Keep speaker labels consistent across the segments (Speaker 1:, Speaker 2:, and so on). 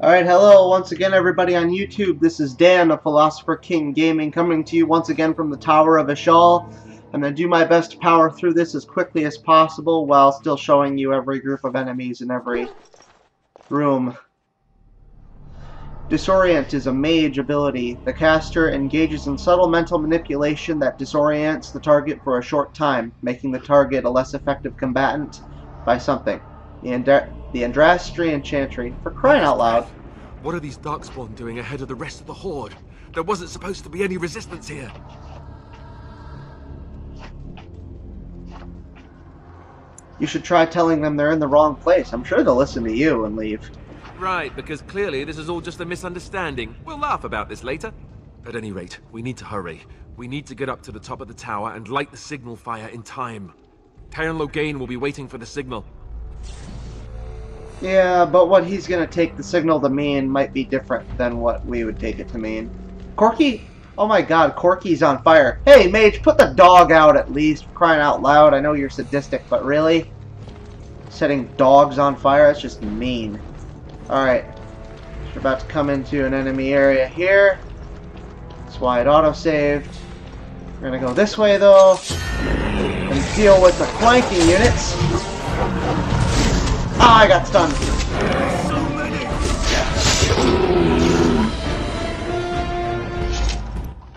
Speaker 1: Alright, hello once again everybody on YouTube. This is Dan of Philosopher King Gaming coming to you once again from the Tower of Ishal. I'm going to do my best to power through this as quickly as possible while still showing you every group of enemies in every room. Disorient is a mage ability. The caster engages in subtle mental manipulation that disorients the target for a short time, making the target a less effective combatant by something. The Andrastrian Chantry, for crying out loud.
Speaker 2: What are these Darkspawn doing ahead of the rest of the Horde? There wasn't supposed to be any resistance here.
Speaker 1: You should try telling them they're in the wrong place. I'm sure they'll listen to you and leave.
Speaker 2: Right, because clearly this is all just a misunderstanding. We'll laugh about this later. At any rate, we need to hurry. We need to get up to the top of the tower and light the signal fire in time. Cailan will be waiting for the signal.
Speaker 1: Yeah, but what he's going to take the signal to mean might be different than what we would take it to mean. Corky? Oh my god, Corky's on fire. Hey, mage, put the dog out at least, for crying out loud. I know you're sadistic, but really? Setting dogs on fire? That's just mean. Alright. We're about to come into an enemy area here. That's why it auto-saved. We're going to go this way, though, and deal with the flanking units. Ah, I got stunned.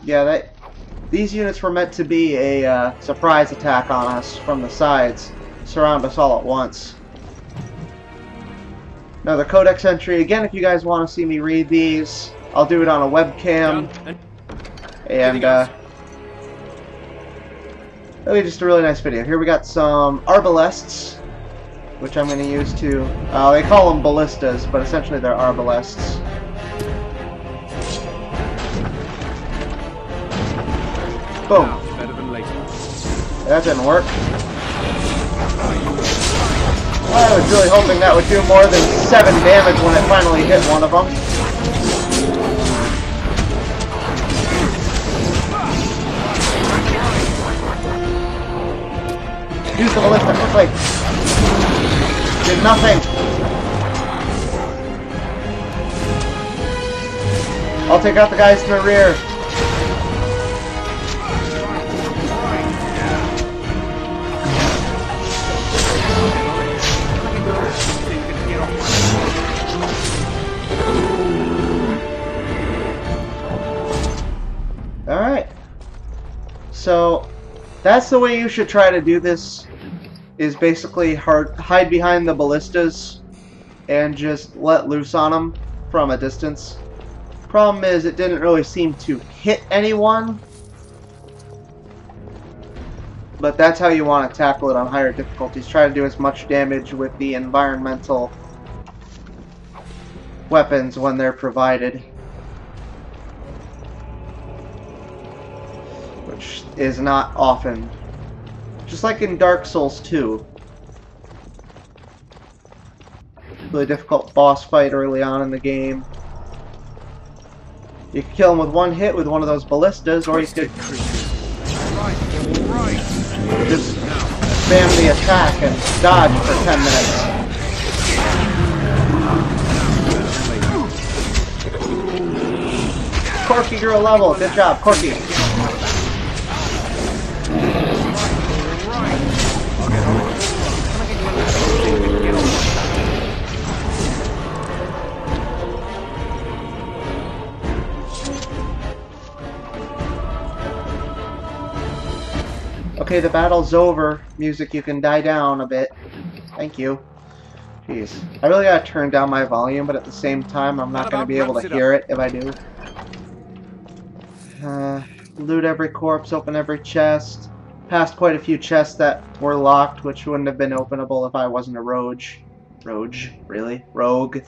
Speaker 1: Yeah, these units were meant to be a surprise attack on us from the sides. Surround us all at once. Another codex entry. Again, if you guys want to see me read these, I'll do it on a webcam. And, that'll be just a really nice video. Here we got some arbalests, which I'm going to use to... they call them ballistas, but essentially they're arbalests. Boom. That didn't work. I was really hoping that would do more than 7 damage when it finally hit one of them. Use the ballista quickly. Did nothing. I'll take out the guys to the rear. Alright. So, that's the way you should try to do this. Is basically hide behind the ballistas and just let loose on them from a distance. Problem is, it didn't really seem to hit anyone, but that's how you want to tackle it on higher difficulties. Try to do as much damage with the environmental weapons when they're provided, which is not often. Just like in Dark Souls 2. Really difficult boss fight early on in the game. You can kill him with one hit with one of those ballistas, or you could just spam the attack and dodge for 10 minutes. Corky grew a level. Good job, Corky. Okay, the battle's over. Music, you can die down a bit. Thank you. Jeez. I really gotta turn down my volume, but at the same time, I'm not gonna be able to hear it if I do. Loot every corpse, open every chest. Passed quite a few chests that were locked, which wouldn't have been openable if I wasn't a rogue. Rogue? Really? Rogue?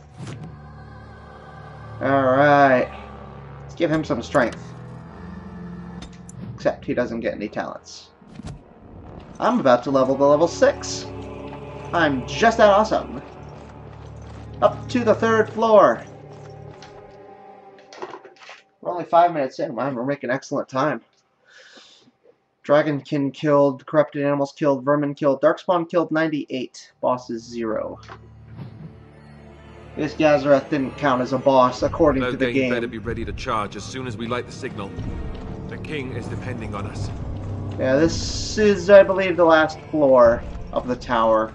Speaker 1: Alright. Let's give him some strength. Except he doesn't get any talents. I'm about to level to level 6. I'm just that awesome. Up to the 3rd floor. We're only 5 minutes in. Wow, we're making excellent time. Dragonkin killed, corrupted animals killed, vermin killed, darkspawn killed 98, bosses 0. This Gazareth didn't count as a boss according to the
Speaker 2: Loghain better
Speaker 1: game.
Speaker 2: be ready to charge as soon as we light the signal. The king is depending on us.
Speaker 1: Yeah, this is, I believe, the last floor of the tower.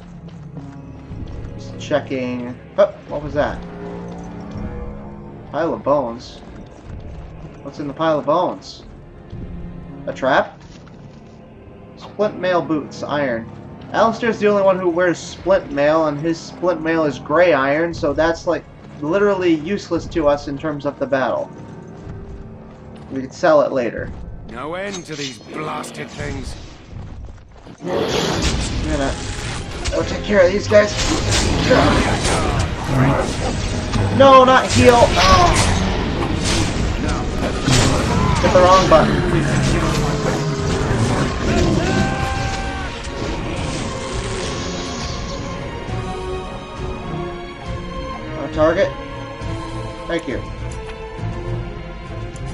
Speaker 1: Just checking. Oh, what was that? Pile of bones. What's in the pile of bones? A trap? Splint mail boots, iron. Alistair's the only one who wears splint mail, and his splint mail is gray iron, so that's like literally useless to us in terms of the battle. We could sell it later.
Speaker 3: No end to these blasted things.
Speaker 1: I'm gonna go take care of these guys. No, not heal. Oh. Hit the wrong button. Target. Thank you.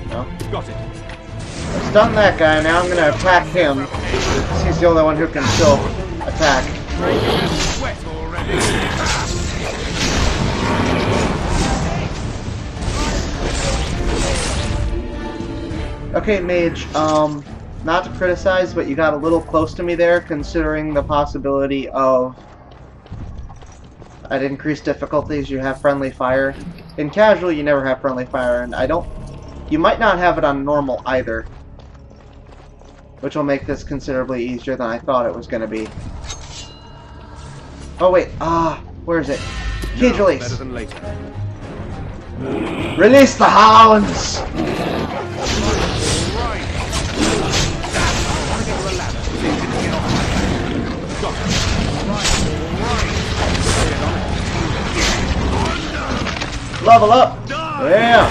Speaker 1: No.
Speaker 3: Got it.
Speaker 1: I stunned that guy, now I'm gonna attack him. He's the only one who can still attack.
Speaker 3: Sweat already.
Speaker 1: Okay, Mage, not to criticize, but you got a little close to me there, considering the possibility of at increased difficulties you have friendly fire. In casual you never have friendly fire, and you might not have it on normal either, which will make this considerably easier than I thought it was going to be. Oh wait, where is it? Cage release.
Speaker 3: Better than later.
Speaker 1: Release the hounds! Level up! Yeah!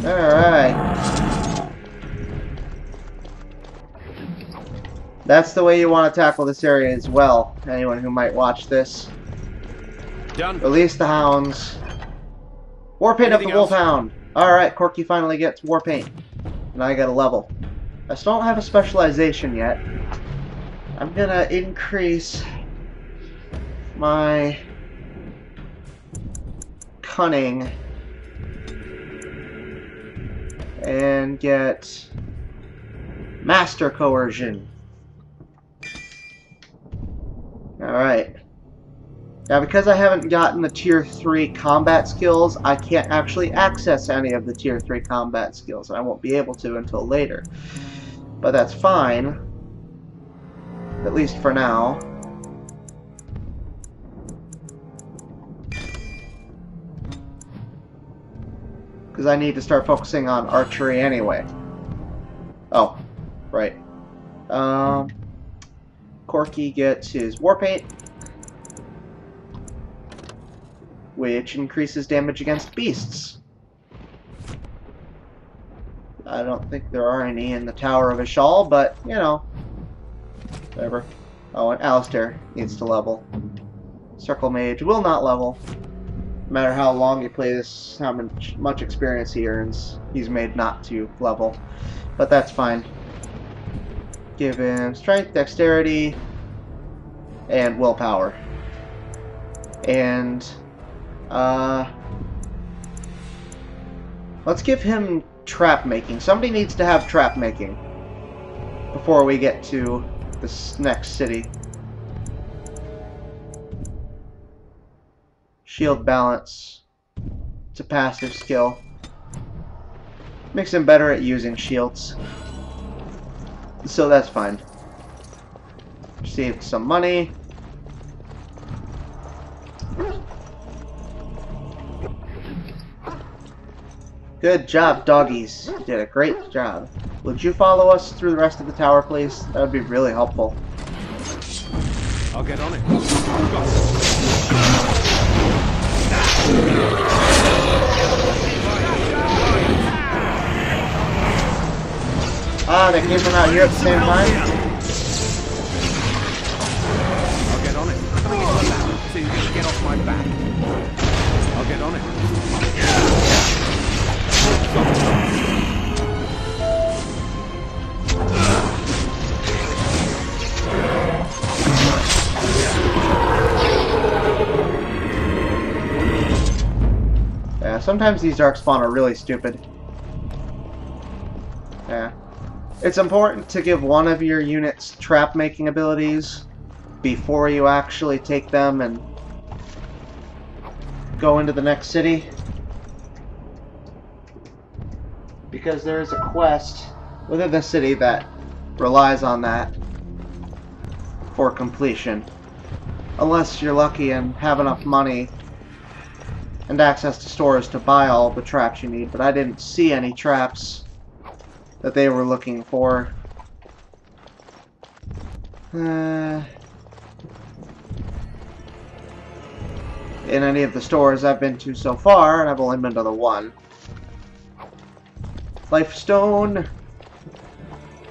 Speaker 1: Alright. That's the way you want to tackle this area as well, anyone who might watch this.
Speaker 3: Done.
Speaker 1: Release the hounds. Warpaint of the Wolfhound. Alright, Corky finally gets Warpaint. And I got a level. I still don't have a specialization yet. I'm gonna increase my cunning and get master coercion. Alright. Now, because I haven't gotten the Tier 3 combat skills, I can't actually access any of the Tier 3 combat skills, and I won't be able to until later. But that's fine. At least for now. Because I need to start focusing on archery anyway. Oh, right. Corky gets his Warpaint, which increases damage against beasts. I don't think there are any in the Tower of Ishal, but, you know, whatever. Oh, and Alistair needs to level. Circle Mage will not level. No matter how long you play this, how much experience he earns, he's made not to level. But that's fine. Give him Strength, Dexterity, and Willpower. And let's give him trap making. Somebody needs to have trap making before we get to this next city. Shield balance. It's a passive skill. Makes him better at using shields. So that's fine. Received some money. Good job, doggies. You did a great job. Would you follow us through the rest of the tower, please? That would be really helpful.
Speaker 3: I'll get on it. Got it.
Speaker 1: Ah, they came from out here at the same time?
Speaker 3: I'll get on it. Coming into the lab, so you can get off my back. I'll get on it.
Speaker 1: Yeah, sometimes these Darkspawn are really stupid. Yeah. It's important to give one of your units trap-making abilities before you actually take them and go into the next city. Because there is a quest within the city that relies on that for completion. Unless you're lucky and have enough money and access to stores to buy all the traps you need, but I didn't see any traps that they were looking for. In any of the stores I've been to so far, and I've only been to the one. Lifestone.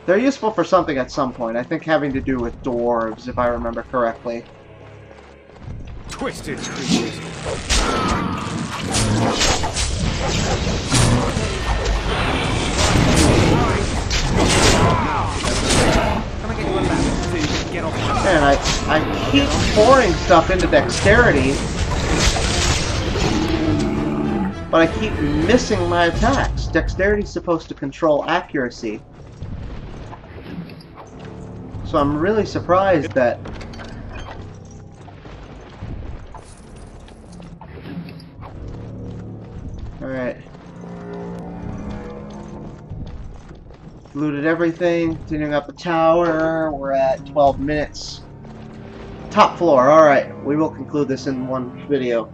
Speaker 1: They're useful for something at some point. I think having to do with dwarves, if I remember correctly.
Speaker 3: Twisted creatures.
Speaker 1: Man, I keep pouring stuff into dexterity, but I keep missing my attacks. Dexterity's supposed to control accuracy. So I'm really surprised that... Alright. Looted everything, continuing up the tower. We're at 12 minutes. Top floor, alright. We will conclude this in one video.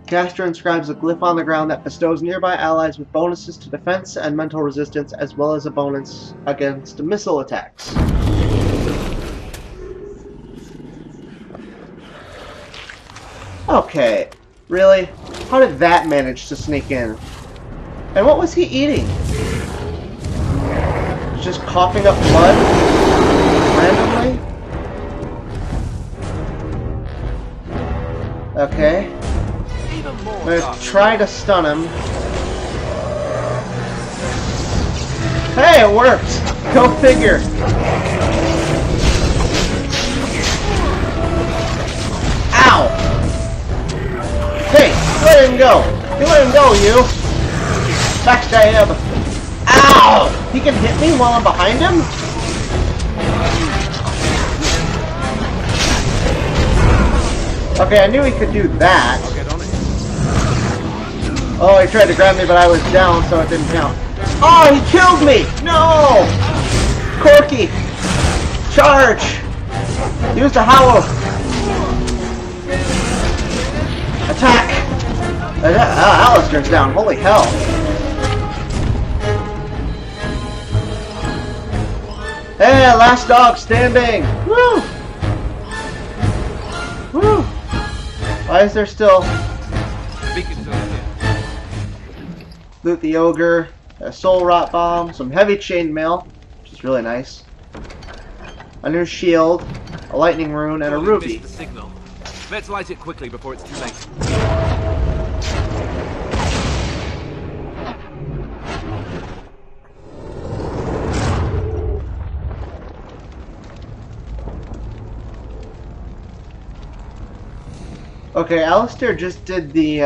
Speaker 1: Caster inscribes a glyph on the ground that bestows nearby allies with bonuses to defense and mental resistance, as well as a bonus against missile attacks. Okay, really? How did that manage to sneak in? And what was he eating? Just coughing up blood randomly? Okay. I'm gonna try to stun him. Hey, it worked! Go figure! Ow! Hey, let him go! You let him go, you! Backstab! Ow! He can hit me while I'm behind him? Okay, I knew he could do that. Oh, he tried to grab me, but I was down, so it didn't count. Oh, he killed me! No! Corky! Charge! Use the howl! Attack! Alistair's down, holy hell. Hey, last dog standing! Woo! Woo! Why is there still... Loot the ogre, a soul rot bomb, some heavy chainmail, which is really nice. A new shield, a lightning rune, and a ruby.
Speaker 2: The signal. Let's light it quickly before it's too late.
Speaker 1: Okay, Alistair just did the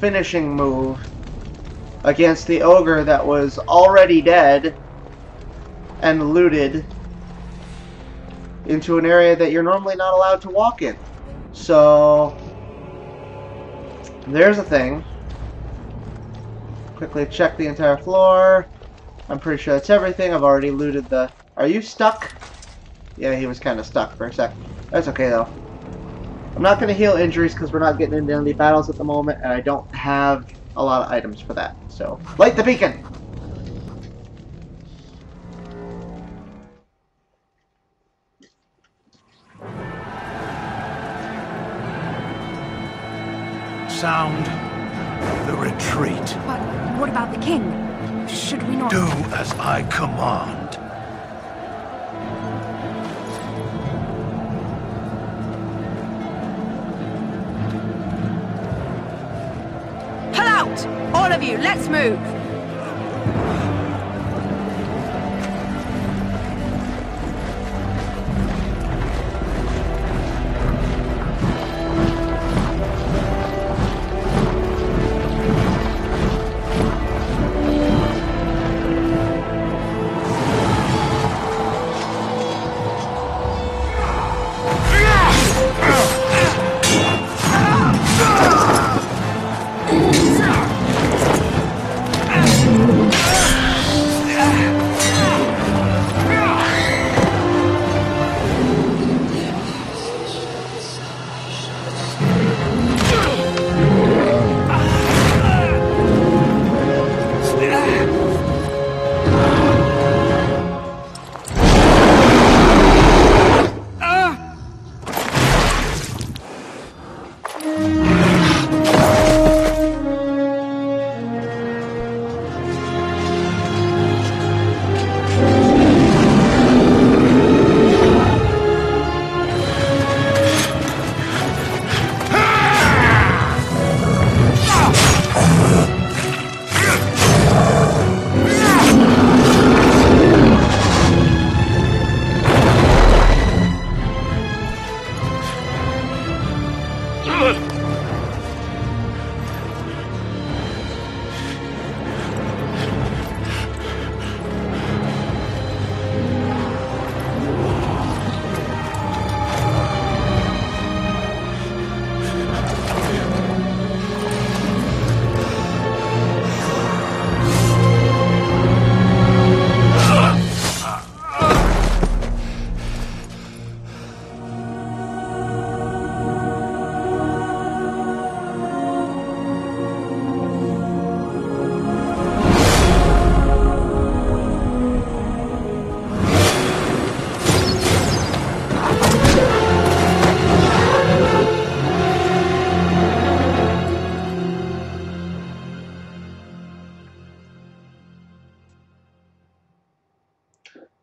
Speaker 1: finishing move against the ogre that was already dead and looted into an area that you're normally not allowed to walk in. So there's a thing. Quickly check the entire floor. I'm pretty sure that's everything. I've already looted the... Are you stuck? Yeah, he was kind of stuck for a sec. That's okay though. I'm not going to heal injuries because we're not getting into any battles at the moment, and I don't have a lot of items for that. So, light the beacon!
Speaker 4: Sound the retreat.
Speaker 5: But what about the king? Should we not...
Speaker 4: Do as I command.
Speaker 5: Right! All of you, let's move!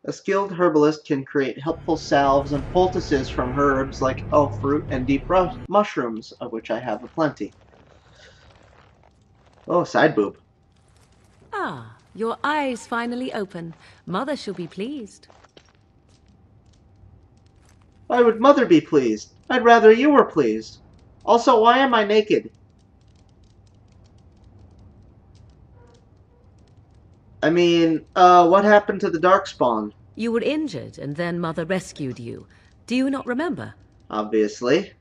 Speaker 1: A skilled herbalist can create helpful salves and poultices from herbs like elf fruit and deep mushrooms, of which I have aplenty. Oh, side boob.
Speaker 6: Ah, your eyes finally open. Mother shall be pleased.
Speaker 1: Why would Mother be pleased? I'd rather you were pleased. Also, why am I naked? I mean, what happened to the Darkspawn?
Speaker 6: You were injured, and then Mother rescued you. Do you not remember?
Speaker 1: Obviously.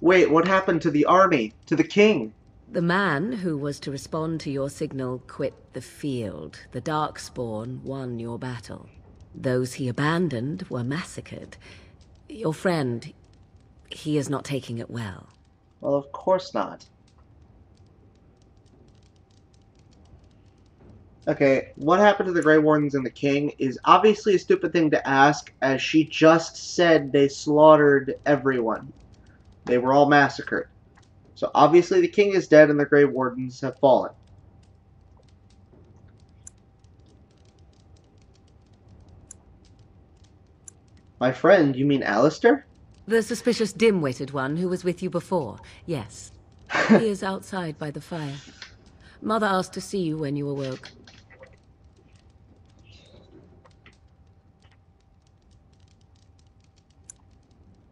Speaker 1: Wait, what happened to the army? To the king?
Speaker 6: The man who was to respond to your signal quit the field. The Darkspawn won your battle. Those he abandoned were massacred. Your friend, he is not taking it well.
Speaker 1: Well, of course not. Okay, what happened to the Grey Wardens and the King is obviously a stupid thing to ask, as she just said they slaughtered everyone. They were all massacred. So obviously the King is dead and the Grey Wardens have fallen. My friend, you mean Alistair?
Speaker 6: The suspicious dim-witted one who was with you before, yes. He is outside by the fire. Mother asked to see you when you awoke.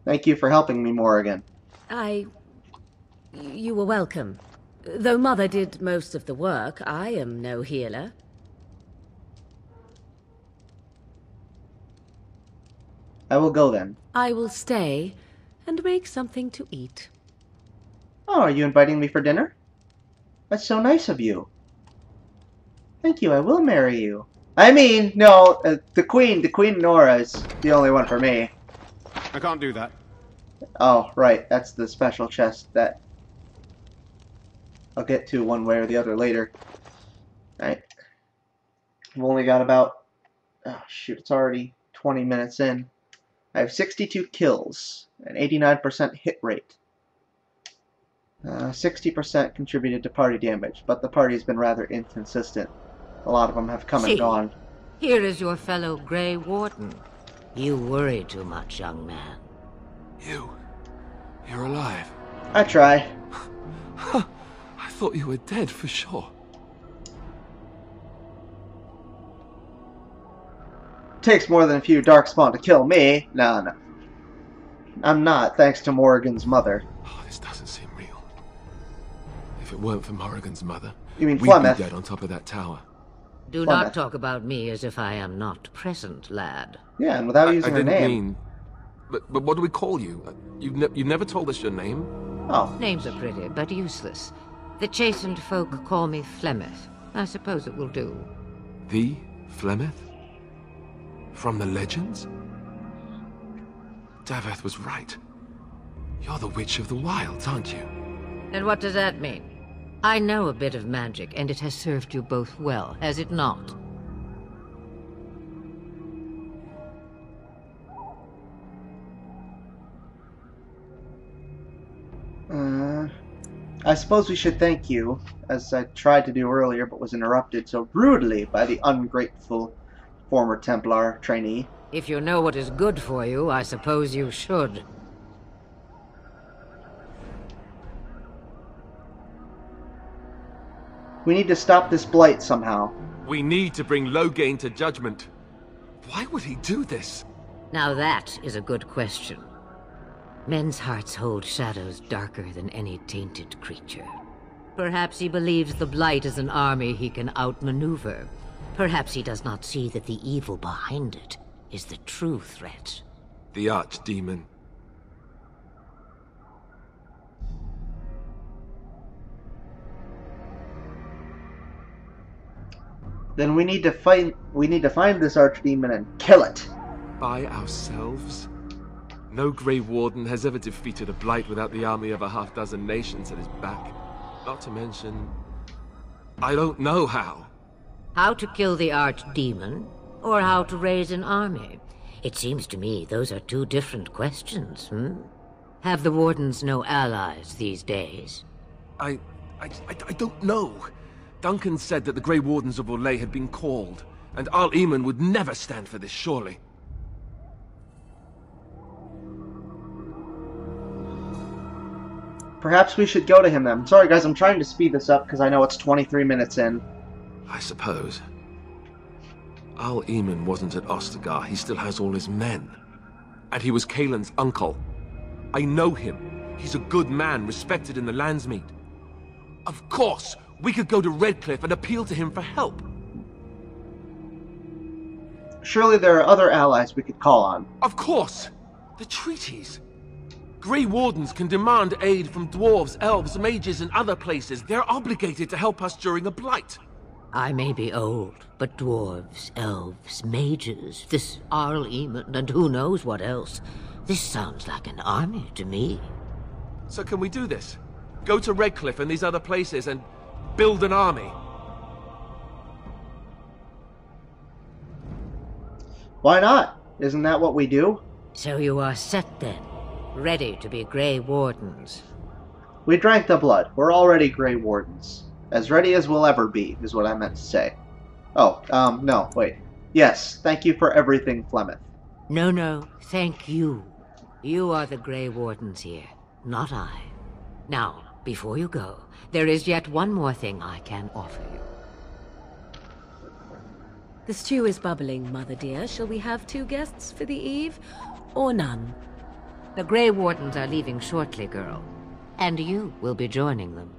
Speaker 1: Thank you for helping me, Morrigan.
Speaker 6: You were welcome. Though Mother did most of the work, I am no healer.
Speaker 1: I will go then.
Speaker 6: I will stay and make something to eat.
Speaker 1: Oh, are you inviting me for dinner? That's so nice of you. Thank you, I will marry you. I mean, no, the Queen Nora is the only one for me.
Speaker 3: I can't do that.
Speaker 1: Oh, right, that's the special chest that I'll get to one way or the other later. Right. I've only got about, oh shoot, it's already 20 minutes in. I have 62 kills, an 89% hit rate. 60% contributed to party damage, but the party's been rather inconsistent. A lot of them have come and gone.
Speaker 7: Here is your fellow Grey Warden. You worry too much, young man.
Speaker 4: You
Speaker 2: You're alive.
Speaker 1: I try.
Speaker 2: I thought you were dead for sure.
Speaker 1: Takes more than a few darkspawn to kill me. No. I'm not, thanks to Morrigan's mother.
Speaker 2: Oh, this doesn't seem real. If it weren't for Morrigan's mother,
Speaker 1: You mean
Speaker 2: we'd
Speaker 1: Flemeth?
Speaker 2: be dead on top of that tower.
Speaker 6: Do not talk about me as if I am not present, lad.
Speaker 1: Yeah, and without
Speaker 2: I
Speaker 1: using her
Speaker 2: didn't
Speaker 1: name.
Speaker 2: mean... But what do we call you? You've never told us your name?
Speaker 1: Oh.
Speaker 6: Names are pretty, but useless. The chastened folk call me Flemeth. I suppose it will do.
Speaker 2: The Flemeth? From the legends? Daveth was right. You're the Witch of the Wilds, aren't you?
Speaker 6: And what does that mean? I know a bit of magic, and it has served you both well, has it not?
Speaker 1: I suppose we should thank you, as I tried to do earlier but was interrupted so rudely by the ungrateful former Templar trainee.
Speaker 6: If you know what is good for you, I suppose you should.
Speaker 1: We need to stop this blight somehow.
Speaker 2: We need to bring Loghain to judgment. Why would he do this?
Speaker 6: Now that is a good question. Men's hearts hold shadows darker than any tainted creature. Perhaps he believes the Blight is an army he can outmaneuver. Perhaps he does not see that the evil behind it is the true threat.
Speaker 2: The Archdemon.
Speaker 1: Then we need to find this Archdemon and kill it.
Speaker 2: By ourselves? No Grey Warden has ever defeated a Blight without the army of a half-dozen nations at his back. Not to mention... I don't know how.
Speaker 6: How to kill the Archdemon, or how to raise an army? It seems to me those are two different questions, Have the Wardens no allies these days?
Speaker 2: I don't know. Duncan said that the Grey Wardens of Orlais had been called, and Arl Eamon would never stand for this, surely.
Speaker 1: Perhaps we should go to him then. Sorry guys, I'm trying to speed this up because I know it's 23 minutes in.
Speaker 2: I suppose. Arl Eamon wasn't at Ostagar. He still has all his men. And he was Cailan's uncle. I know him. He's a good man, respected in the Landsmeet. Of course, we could go to Redcliffe and appeal to him for help.
Speaker 1: Surely there are other allies we could call on.
Speaker 2: Of course! The treaties. Grey Wardens can demand aid from dwarves, elves, mages, and other places. They're obligated to help us during a blight.
Speaker 6: I may be old, but dwarves, elves, mages, this Arl Eamon, and who knows what else. This sounds like an army to me.
Speaker 2: So can we do this? Go to Redcliffe and these other places and build an army?
Speaker 1: Why not? Isn't that what we do?
Speaker 6: So you are set then, ready to be Grey Wardens.
Speaker 1: We drank the blood. We're already Grey Wardens. As ready as we'll ever be, is what I meant to say. Oh, no, wait. Yes, thank you for everything, Flemeth.
Speaker 6: No, thank you. You are the Grey Wardens here, not I. Now, before you go, there is yet one more thing I can offer you.
Speaker 5: The stew is bubbling, Mother dear. Shall we have 2 guests for the eve, or none?
Speaker 6: The Grey Wardens are leaving shortly, girl. And you will be joining them.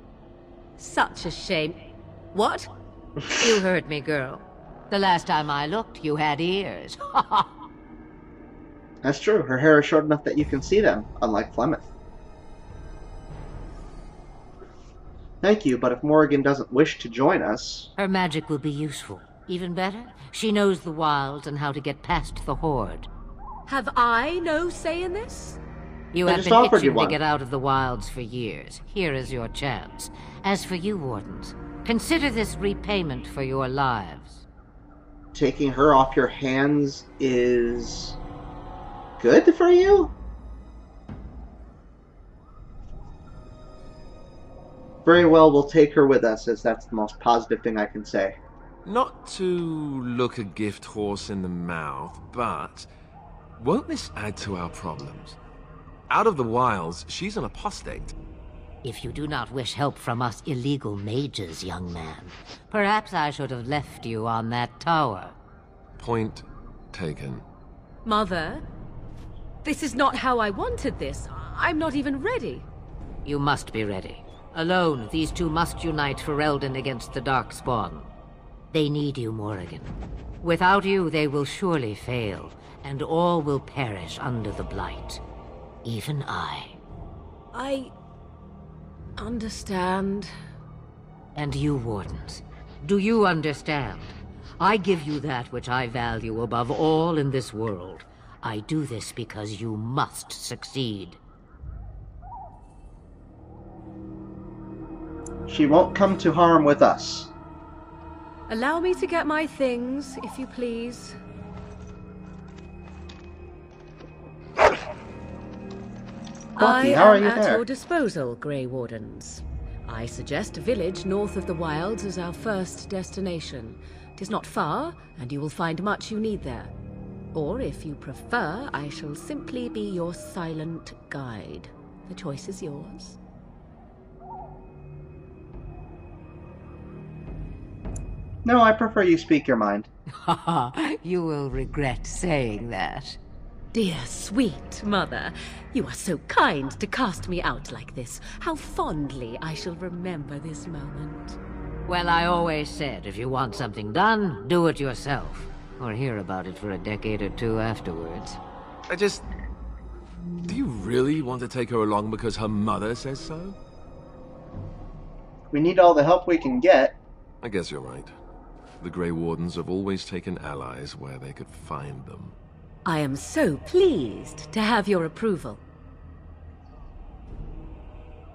Speaker 5: Such a shame. What?
Speaker 6: You heard me, girl. The last time I looked, you had ears.
Speaker 1: That's true. Her hair is short enough that you can see them, unlike Flemeth. Thank you, but if Morrigan doesn't wish to join us...
Speaker 6: Her magic will be useful. Even better, she knows the wilds and how to get past the Horde.
Speaker 5: Have I no say in this?
Speaker 6: You
Speaker 1: I
Speaker 6: have
Speaker 1: just
Speaker 6: been
Speaker 1: offered you
Speaker 6: itching to
Speaker 1: one.
Speaker 6: get out of the wilds for years. Here is your chance. As for you, Wardens, consider this repayment for your lives.
Speaker 1: Taking her off your hands is... good for you? Very well, we'll take her with us, as that's the most positive thing I can say.
Speaker 2: Not to look a gift horse in the mouth, but won't this add to our problems? Out of the wilds, she's an apostate.
Speaker 7: If you do not wish help from us illegal mages, young man, perhaps I should have left you on that tower.
Speaker 2: Point taken.
Speaker 6: Mother, this is not how I wanted this. I'm not even ready.
Speaker 7: You must be ready. Alone, these two must unite for Eldon against the Darkspawn. They need you, Morrigan. Without you, they will surely fail, and all will perish under the Blight. Even I.
Speaker 6: I understand.
Speaker 7: And you, Wardens, do you understand? I give you that which I value above all in this world. I do this because you must succeed.
Speaker 1: She won't come to harm with us.
Speaker 6: Allow me to get my things, if you please.
Speaker 1: Bucky, how are you
Speaker 6: at
Speaker 1: there?
Speaker 6: your disposal, Grey Wardens. I suggest a village north of the wilds as our first destination. 'Tis not far, and you will find much you need there. Or, if you prefer, I shall simply be your silent guide. The choice is yours.
Speaker 1: No, I prefer you speak your mind.
Speaker 7: You will regret saying that.
Speaker 6: Dear, sweet mother, you are so kind to cast me out like this. How fondly I shall remember this moment.
Speaker 7: Well, I always said, if you want something done, do it yourself. Or hear about it for a decade or two afterwards.
Speaker 2: Do you really want to take her along because her mother says so?
Speaker 1: We need all the help we can get.
Speaker 2: I guess you're right. The Grey Wardens have always taken allies where they could find them.
Speaker 6: I am so pleased to have your approval.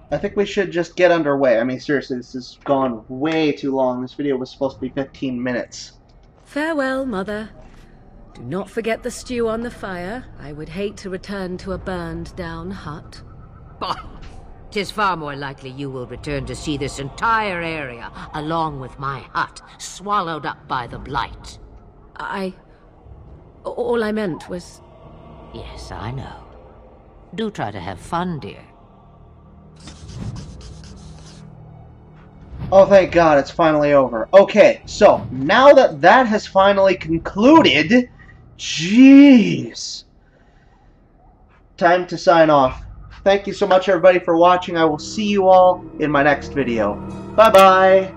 Speaker 1: I think we should just get underway. I mean, seriously, this has gone way too long. This video was supposed to be 15 minutes.
Speaker 6: Farewell, Mother. Do not forget the stew on the fire. I would hate to return to a burned-down hut.
Speaker 7: Bah! 'Tis far more likely you will return to see this entire area, along with my hut, swallowed up by the Blight.
Speaker 6: All I meant was...
Speaker 7: Yes, I know. Do try to have fun, dear.
Speaker 1: Oh, thank God, it's finally over. Okay, so, now that that has finally concluded... Jeez! Time to sign off. Thank you so much, everybody, for watching. I will see you all in my next video. Bye-bye!